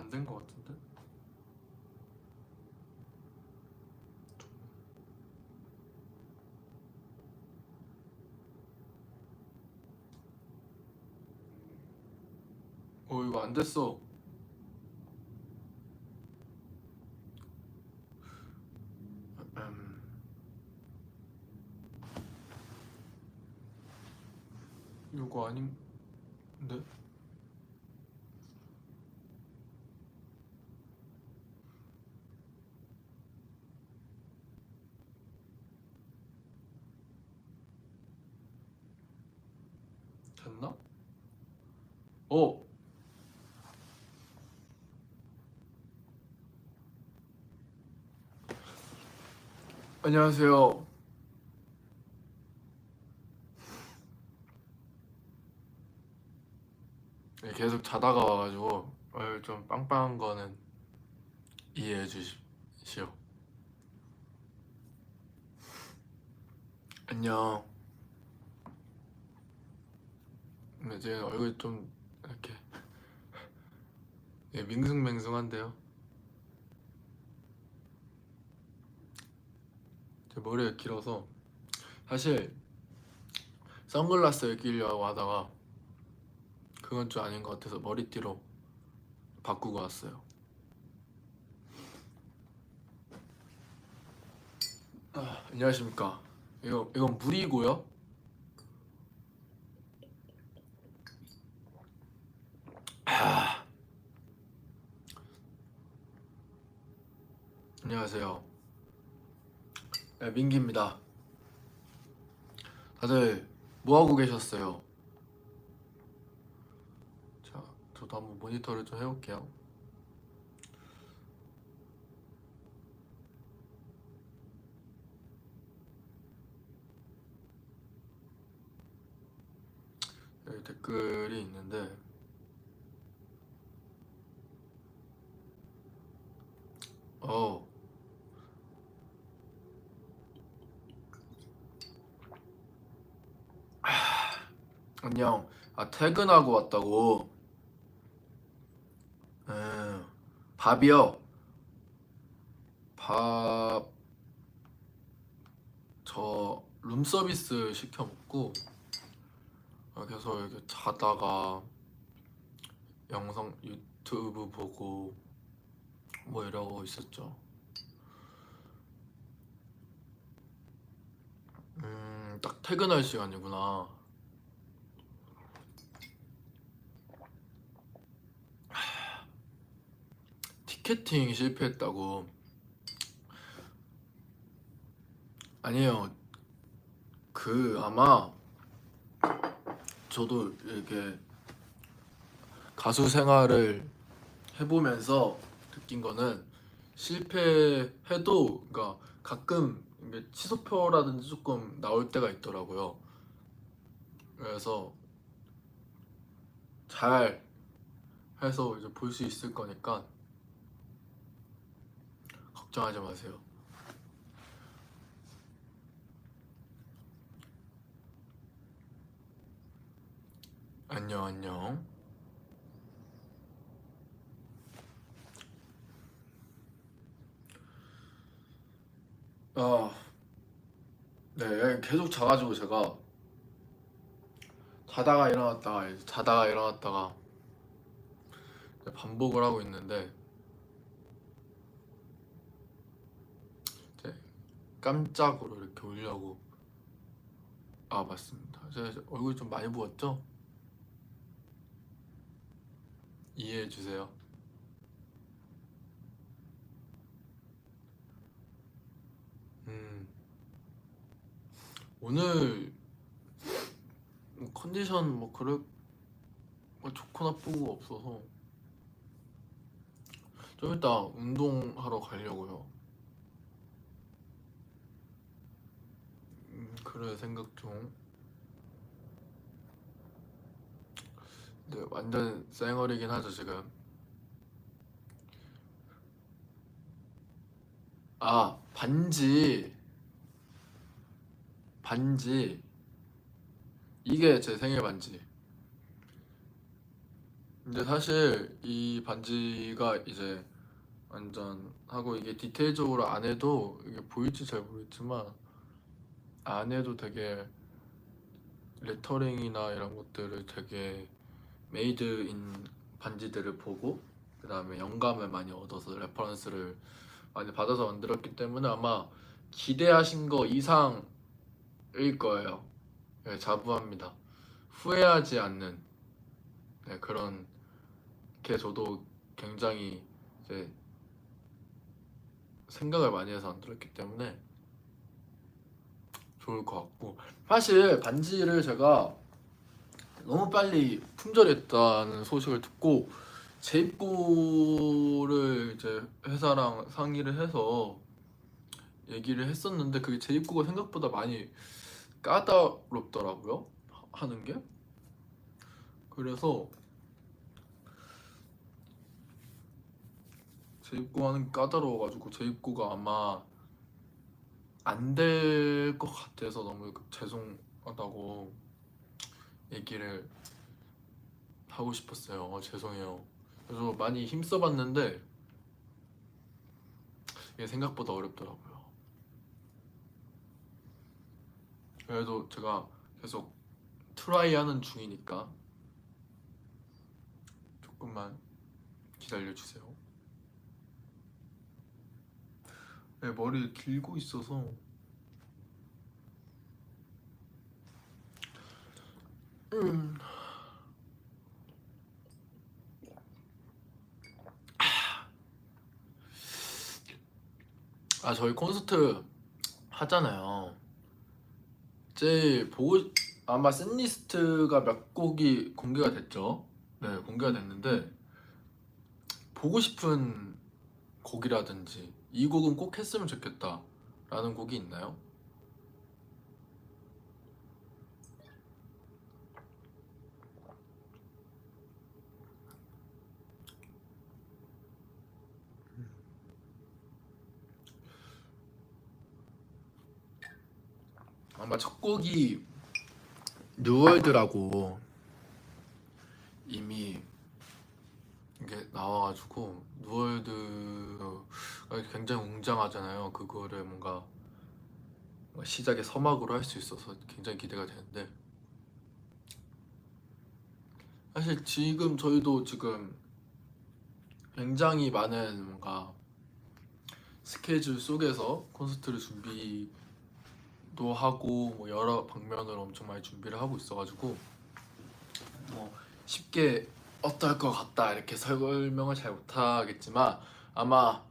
안 된 것 같은데? 이거 안 됐어. 이거 아닌데? 됐나? 어! 안녕하세요. 네, 계속 자다가 와가지고 좀 빵빵한 거는 이해해 주십시오. 안녕. 근데 제 얼굴이 좀 이렇게 밍숭맹숭한데요. 제 머리가 길어서 사실 선글라스를 끼려고 하다가 그건 좀 아닌 것 같아서 머리띠로 바꾸고 왔어요. 안녕하십니까. 이건 물이고요. 안녕하세요. 네, 민기입니다. 다들 뭐 하고 계셨어요? 자, 저도 한번 모니터를 좀 해볼게요. 여기 댓글이 있는데 어 안녕. 퇴근하고 왔다고. 밥이요. 밥 저 룸서비스 시켜 먹고 계속 이렇게 자다가 영상 유튜브 보고 뭐 이러고 있었죠. 딱 퇴근할 시간이구나. 티켓팅 실패했다고. 아니에요. 아마 저도 이렇게 가수 생활을 해보면서 느낀 거는 실패해도 그러니까 가끔 이게 취소표라든지 조금 나올 때가 있더라고요. 그래서 잘 해서 이제 볼 수 있을 거니까 걱정하지 마세요. 안녕 안녕. 네, 계속 자가지고 제가 자다가 일어났다가 이제 자다가 일어났다가 반복을 하고 있는데 이제 깜짝으로 이렇게 울려고. 맞습니다. 제 얼굴이 좀 많이 부었죠? 이해해 주세요. 음, 오늘 컨디션 뭐 그럴 뭐 좋고 나쁘고 없어서 좀 이따 운동하러 가려고요. 그래 생각 중. 네, 완전 쌩얼이긴 하죠 지금. 반지 이게 제 생일 반지. 근데 사실 이 반지가 이제 완전 하고 이게 디테일적으로 안 해도 이게 보일지 잘 모르겠지만 안 해도 되게 레터링이나 이런 것들을 되게 메이드 인 반지들을 보고 그 다음에 영감을 많이 얻어서 레퍼런스를 많이 받아서 만들었기 때문에 아마 기대하신 거 이상일 거예요. 네, 자부합니다. 후회하지 않는 네, 그런 게 저도 굉장히 이제 생각을 많이 해서 만들었기 때문에 좋을 것 같고 사실 반지를 제가 너무 빨리 품절했다는 소식을 듣고 재입고를 이제 회사랑 상의를 해서 얘기를 했었는데 그게 재입고가 생각보다 많이 까다롭더라고요 하는 게. 그래서 재입고하는 게 까다로워가지고 재입고가 아마 안 될 것 같아서 너무 죄송하다고 얘기를 하고 싶었어요. 죄송해요. 그래서 많이 힘써봤는데 이게 생각보다 어렵더라고요. 그래도 제가 계속 트라이 하는 중이니까 조금만 기다려주세요. 네, 머리 길고 있어서 저희 콘서트 하잖아요. 제일 아마 셋리스트가 몇 곡이 공개가 됐죠. 네, 공개가 됐는데 보고 싶은 곡이라든지 이 곡은 꼭 했으면 좋겠다 라는 곡이 있나요? 아마 첫 곡이 뉴월드라고 이미 이게 나와가지고 뉴월드가 굉장히 웅장하잖아요. 그거를 뭔가 시작의 서막으로 할 수 있어서 굉장히 기대가 되는데 사실 지금 저희도 지금 굉장히 많은 뭔가 스케줄 속에서 콘서트를 준비도 하고 뭐 여러 방면으로 엄청 많이 준비를 하고 있어가지고 뭐 쉽게 어떨 것 같다 이렇게 설명을 잘 못하겠지만 아마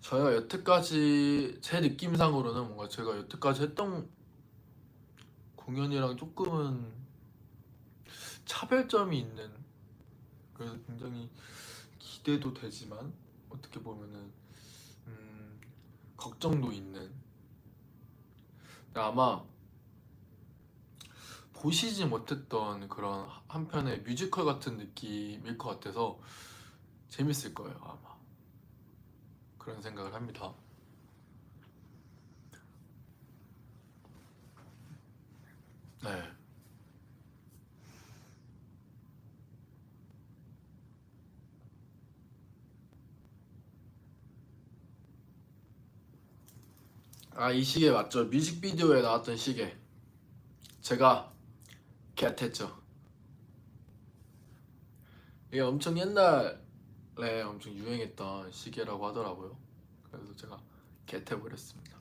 저희가 여태까지 제 느낌상으로는 뭔가 제가 여태까지 했던 공연이랑 조금은 차별점이 있는 그래서 굉장히 기대도 되지만 어떻게 보면은 걱정도 있는 아마 보시지 못했던 그런 한편의 뮤지컬 같은 느낌일 것 같아서 재밌을 거예요 아마 그런 생각을 합니다. 네. 이 시계 맞죠? 뮤직비디오에 나왔던 시계 제가 겟했죠. 이게 엄청 옛날에 엄청 유행했던 시계라고 하더라고요. 그래서 제가 겟해버렸습니다.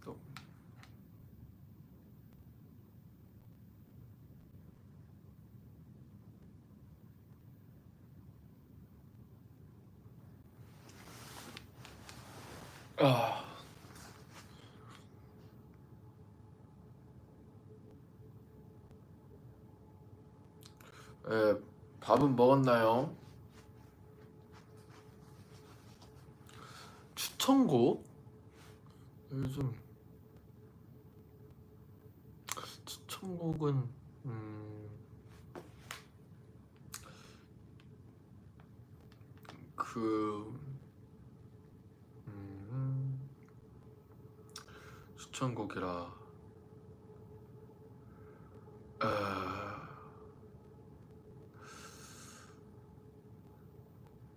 또 아, 밥은 먹었나요? 추천곡? 요즘 추천곡은 그 음, 추천곡이라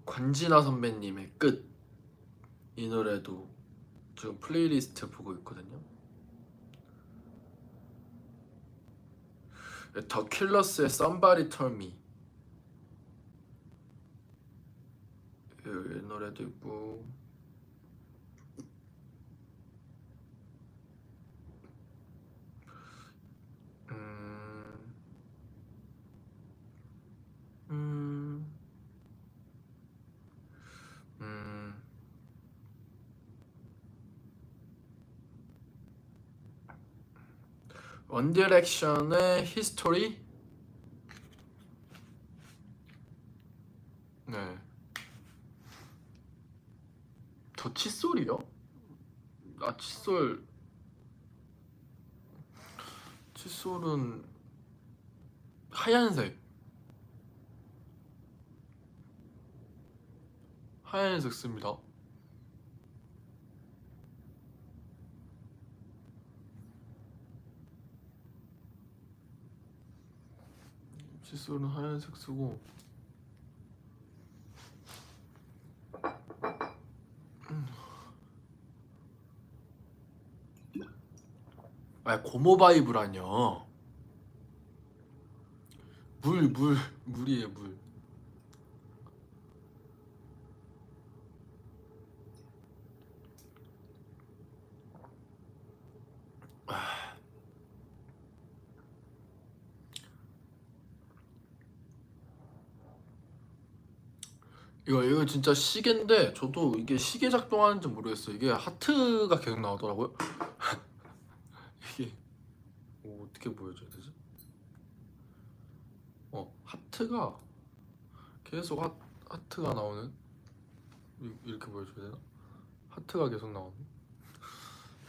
권진아 선배님의 끝, 이 노래도 지금 플레이리스트 보고 있거든요. 더 킬러스의 Somebody Tell Me, 이 노래도 있고, 음, 음, 음, 원디렉션의 히스토리. 네. 저 칫솔이요? 아, 칫솔은 하얀색, 하얀색 씁니다. 칫솔은 하얀색 쓰고, 아, 고모바이브라뇨. 물이에요, 물. 이거 진짜 시계인데 저도 이게 시계 작동하는지 모르겠어요. 이게 하트가 계속 나오더라고요. 이게 어떻게 보여줘야 되지? 하트가 계속 하트가 나오는, 이렇게 보여줘야 되나? 하트가 계속 나오는.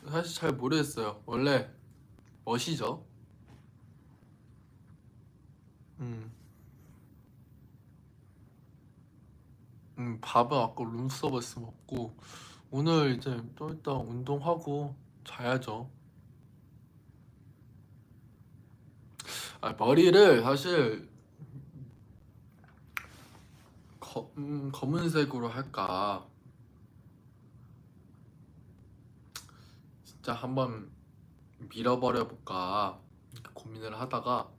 사실 잘 모르겠어요. 원래 멋이죠. 음, 밥은 아까 룸서비스 먹고 오늘 이제 좀 이따 운동하고 자야죠. 아, 머리를 사실 검은색으로 할까 진짜 한번 밀어버려 볼까 고민을 하다가,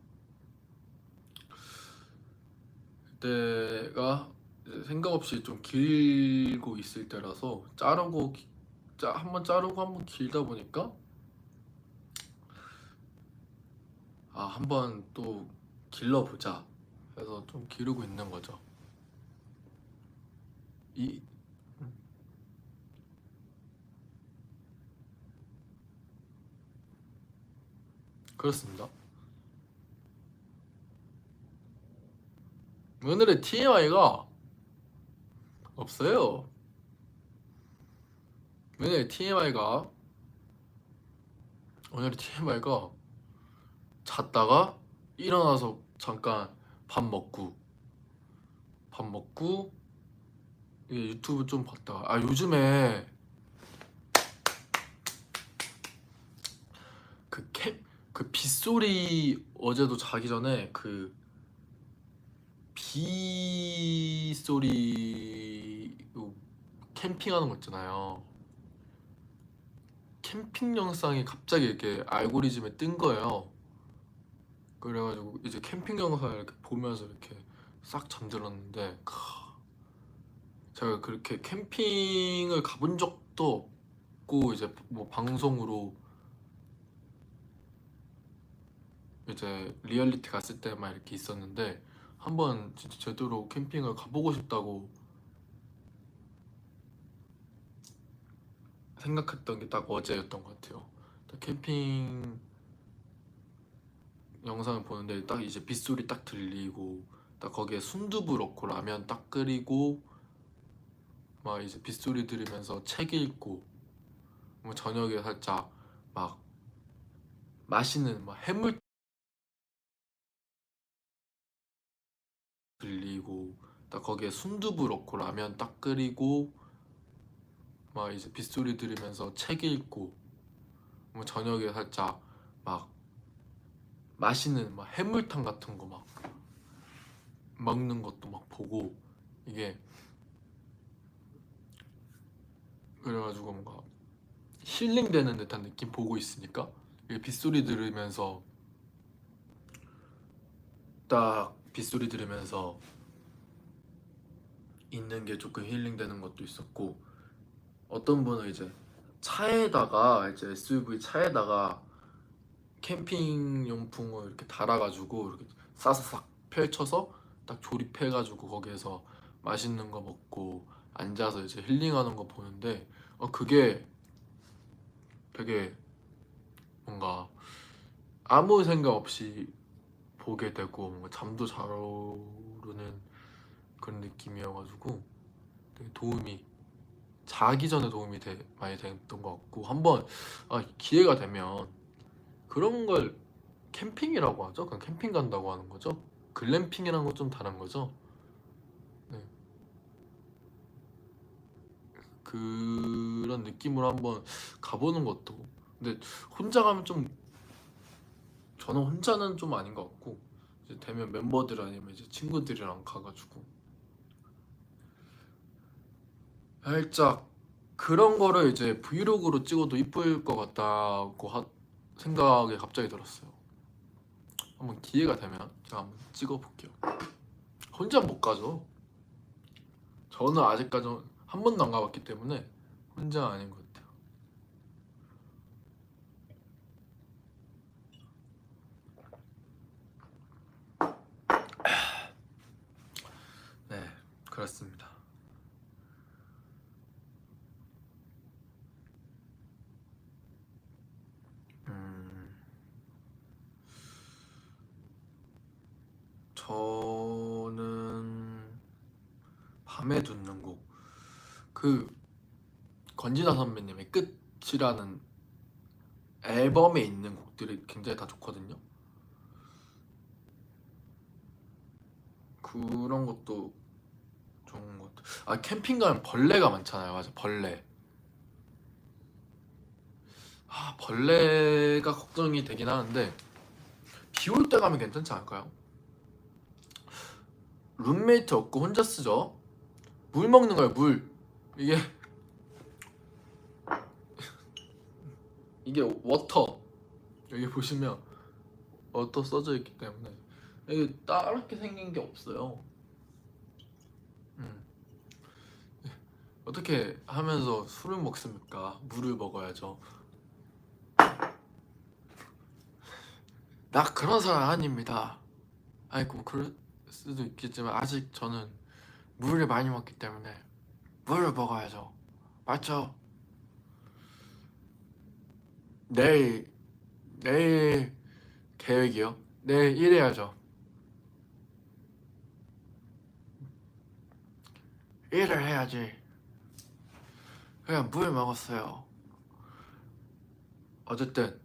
그때가 이제 생각 없이 좀 길고 있을 때라서 한번 자르고 한번 길다 보니까 한번 또 길러보자 해서 좀 기르고 있는 거죠. 이 그렇습니다. 오늘의 TMI가 없어요. 오늘의 TMI가 오늘의 TMI가 잤다가 일어나서 잠깐 밥 먹고 이게 유튜브 좀 봤다가, 요즘에 그 빗소리, 어제도 자기 전에 그 빗소리 캠핑하는 거 있잖아요. 캠핑 영상이 갑자기 이렇게 알고리즘에 뜬 거예요. 그래가지고 이제 캠핑 영상을 이렇게 보면서 이렇게 싹 잠들었는데, 제가 그렇게 캠핑을 가본 적도 없고 이제 뭐 방송으로 이제 리얼리티 갔을 때만 이렇게 있었는데, 한번 진짜 제대로 캠핑을 가보고 싶다고 생각했던 게 딱 어제였던 것 같아요. 딱 캠핑 영상을 보는데 딱 이제 빗소리 딱 들리고, 딱 거기에 순두부 넣고 라면 딱 끓이고 막 이제 빗소리 들으면서 책 읽고, 뭐 저녁에 살짝 막 맛있는 막 해물 들리고, 딱 거기에 순두부 넣고 라면 딱 끓이고 막 이제 빗소리 들으면서 책 읽고, 뭐 저녁에 살짝 막 맛있는 막 해물탕 같은 거 막 먹는 것도 막 보고, 이게 그래가지고 뭔가 힐링되는 듯한 느낌 보고 있으니까 이 빗소리 들으면서 딱 빗소리 들으면서 있는 게 조금 힐링되는 것도 있었고 어떤 분은 이제 차에다가 이제 SUV 차에다가 캠핑 용품을 이렇게 달아가지고 이렇게 싸사삭 펼쳐서 딱 조립해가지고 거기에서 맛있는 거 먹고 앉아서 이제 힐링하는 거 보는데 그게 되게 뭔가 아무 생각 없이 보게 되고 뭔가 잠도 잘 오르는 그런 느낌이어가지고 되게 도움이 자기 전에 도움이 많이 됐던 것 같고 한번 기회가 되면 그런 걸 캠핑이라고 하죠? 그냥 캠핑 간다고 하는 거죠? 글램핑이랑 건 좀 다른 거죠? 네. 그런 느낌으로 한번 가보는 것도 근데 혼자 가면 좀 저는 혼자는 좀 아닌 것 같고 이제 되면 멤버들 아니면 이제 친구들이랑 가가지고 살짝 그런 거를 이제 브이로그로 찍어도 이쁠 것 같다고 생각이 갑자기 들었어요. 한번 기회가 되면 제가 한번 찍어볼게요. 혼자 못 가죠. 저는 아직까지 한 번도 안 가봤기 때문에 혼자 아닌 것 같아요. 네, 그렇습니다. 저는 밤에 듣는 곡 그 건진아 선배님의 끝이라는 앨범에 있는 곡들이 굉장히 다 좋거든요. 그런 것도 좋은 것 같아요. 캠핑 가면 벌레가 많잖아요. 맞아, 벌레. 벌레가 걱정이 되긴 하는데 비 올 때 가면 괜찮지 않을까요? 룸메이트 없고 혼자 쓰죠. 물 먹는 거예요, 물. 이게 워터. 여기 보시면 워터 써져 있기 때문에 이게 다르게 생긴 게 없어요. 어떻게 하면서 술을 먹습니까? 물을 먹어야죠. 나 그런 사람 아닙니다. 아이고 그럴 수도 있겠지만 아직 저는 물을 많이 먹기 때문에 물을 먹어야죠. 맞죠? 내일 계획이요? 내일 일해야죠. 일을 해야지. 그냥 물 먹었어요. 어쨌든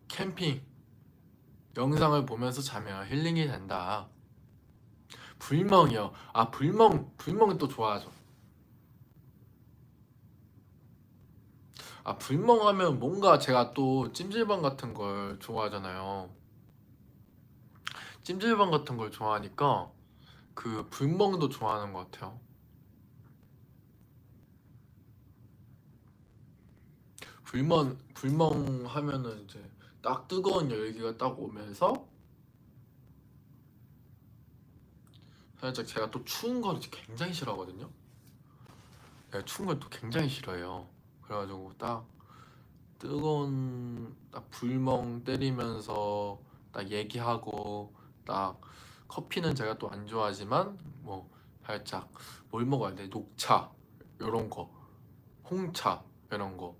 캠핑 영상을 보면서 자면 힐링이 된다. 불멍이요. 불멍은 또 좋아하죠. 불멍하면 뭔가 제가 또 찜질방 같은 걸 좋아하잖아요. 찜질방 같은 걸 좋아하니까 그 불멍도 좋아하는 것 같아요. 불멍 하면은 이제 딱 뜨거운 열기가 딱 오면서 살짝 제가 또 추운 걸 굉장히 싫어하거든요. 제가 추운 걸 또 굉장히 싫어해요. 그래가지고 딱 뜨거운 딱 불멍 때리면서 딱 얘기하고 딱 커피는 제가 또 안 좋아하지만 뭐 살짝 뭘 먹어야 돼? 녹차 이런 거, 홍차 이런 거,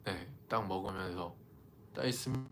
네, 딱 먹으면서 딱 있으면